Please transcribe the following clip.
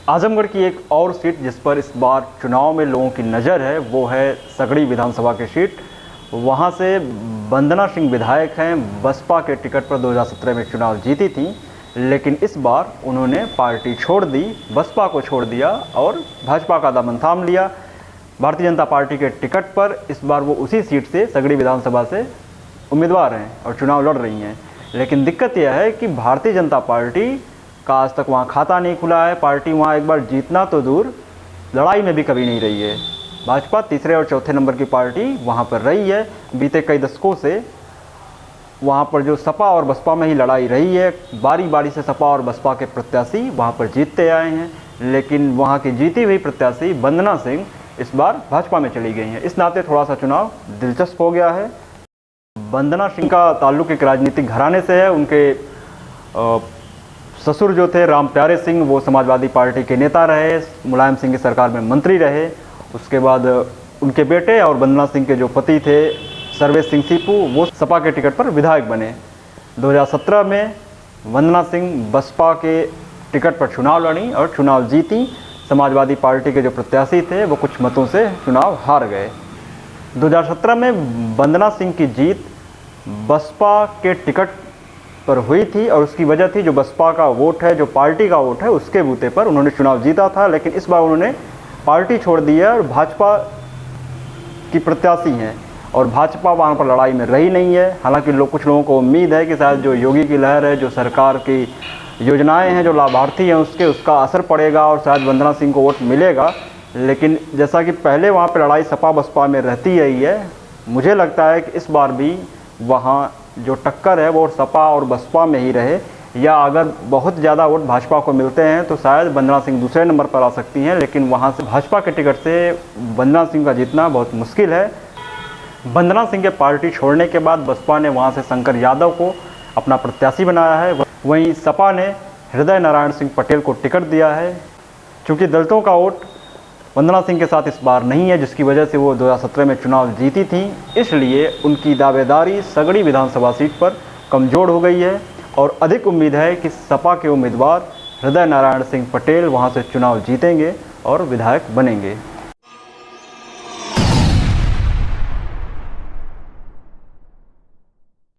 आजमगढ़ की एक और सीट जिस पर इस बार चुनाव में लोगों की नज़र है वो है सगड़ी विधानसभा की सीट। वहां से वंदना सिंह विधायक हैं, बसपा के टिकट पर 2017 में चुनाव जीती थी, लेकिन इस बार उन्होंने पार्टी छोड़ दी, बसपा को छोड़ दिया और भाजपा का दामन थाम लिया। भारतीय जनता पार्टी के टिकट पर इस बार वो उसी सीट से सगड़ी विधानसभा से उम्मीदवार हैं और चुनाव लड़ रही हैं। लेकिन दिक्कत यह है कि भारतीय जनता पार्टी का आज तक वहाँ खाता नहीं खुला है। पार्टी वहाँ एक बार जीतना तो दूर, लड़ाई में भी कभी नहीं रही है। भाजपा तीसरे और चौथे नंबर की पार्टी वहाँ पर रही है। बीते कई दशकों से वहाँ पर जो सपा और बसपा में ही लड़ाई रही है, बारी बारी से सपा और बसपा के प्रत्याशी वहाँ पर जीतते आए हैं, लेकिन वहाँ की जीती हुई प्रत्याशी वंदना सिंह इस बार भाजपा में चली गई हैं। इस नाते थोड़ा सा चुनाव दिलचस्प हो गया है। वंदना सिंह का ताल्लुक एक राजनीतिक घराने से है। उनके ससुर जो थे राम प्यारे सिंह, वो समाजवादी पार्टी के नेता रहे, मुलायम सिंह की सरकार में मंत्री रहे। उसके बाद उनके बेटे और वंदना सिंह के जो पति थे सर्वेश सिंह सीपू, वो सपा के टिकट पर विधायक बने। 2017 में वंदना सिंह बसपा के टिकट पर चुनाव लड़ी और चुनाव जीती। समाजवादी पार्टी के जो प्रत्याशी थे वो कुछ मतों से चुनाव हार गए। 2017 में वंदना सिंह की जीत बसपा के टिकट पर हुई थी और उसकी वजह थी जो बसपा का वोट है, जो पार्टी का वोट है, उसके बूते पर उन्होंने चुनाव जीता था। लेकिन इस बार उन्होंने पार्टी छोड़ दी है और भाजपा की प्रत्याशी हैं और भाजपा वहाँ पर लड़ाई में रही नहीं है। हालांकि कुछ लोगों को उम्मीद है कि शायद जो योगी की लहर है, जो सरकार की योजनाएं हैं, जो लाभार्थी हैं उसका असर पड़ेगा और शायद वंदना सिंह को वोट मिलेगा। लेकिन जैसा कि पहले वहाँ पर लड़ाई सपा बसपा में रहती रही है, मुझे लगता है कि इस बार भी वहाँ जो टक्कर है वो सपा और बसपा में ही रहे, या अगर बहुत ज़्यादा वोट भाजपा को मिलते हैं तो शायद वंदना सिंह दूसरे नंबर पर आ सकती हैं। लेकिन वहाँ से भाजपा के टिकट से वंदना सिंह का जीतना बहुत मुश्किल है। वंदना सिंह के पार्टी छोड़ने के बाद बसपा ने वहाँ से शंकर यादव को अपना प्रत्याशी बनाया है। वहीं सपा ने हृदय नारायण सिंह पटेल को टिकट दिया है। चूँकि दलितों का वोट वंदना सिंह के साथ इस बार नहीं है, जिसकी वजह से वो 2017 में चुनाव जीती थी, इसलिए उनकी दावेदारी सगड़ी विधानसभा सीट पर कमज़ोर हो गई है और अधिक उम्मीद है कि सपा के उम्मीदवार हृदय नारायण सिंह पटेल वहां से चुनाव जीतेंगे और विधायक बनेंगे।